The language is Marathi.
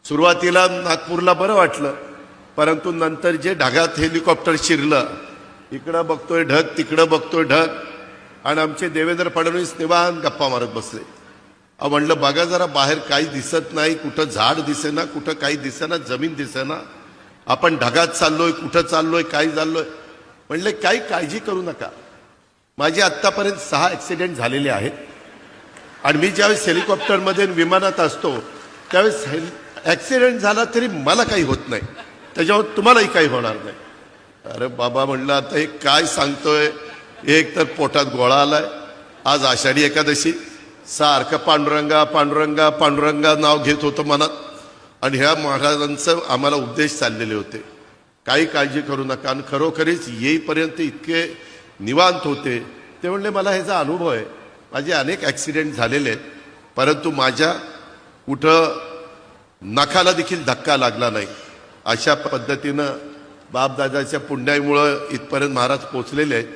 सुरुवातीला नागपूरला बरं वाटलं, परंतु नंतर जे ढगात हेलिकॉप्टर शिरलं, इकडं बघतोय ढग तिकडं बघतोय ढग, आणि आमचे देवेंद्र फडणवीस निवांत गप्पा मारत बसले. म्हणलं बघा जरा बाहेर काही दिसत नाही, कुठं झाड दिसेना, कुठं काही दिसेना, जमीन दिसेना, आपण ढगात चाललोय, कुठं चाललोय, काय चाललोय. म्हणले काही काळजी करू नका. माझे आत्तापर्यंत 6 ॲक्सिडेंट झालेले आहेत, आणि मी ज्यावेळेस हेलिकॉप्टरमध्ये विमानात असतो त्यावेळेस ॲक्सिडेंट झाला तरी मला काही होत नाही, त्याच्यावर तुम्हालाही काही होणार नाही. अरे बाबा म्हणलं आता हे काय सांगतोय. एक तर पोटात गोळा आलाय, आज आषाढी एकादशी, सारखं पांडुरंगा पांडुरंगा पांडुरंगा नाव घेत होतं मनात, आणि ह्या महाराजांचं आम्हाला उपदेश चाललेले होते, काही काळजी करू नका. आणि खरोखरीच येईपर्यंत इतके निवांत होते. ते म्हणले मला ह्याचा अनुभव आहे, माझे अनेक ॲक्सिडेंट झालेले आहेत, परंतु माझ्या कुठं नखाला देखील धक्का लागला नाही. अशा पद्धतीनं बापदादाच्या पुण्याईमुळं इथपर्यंत महाराज पोचलेले आहेत.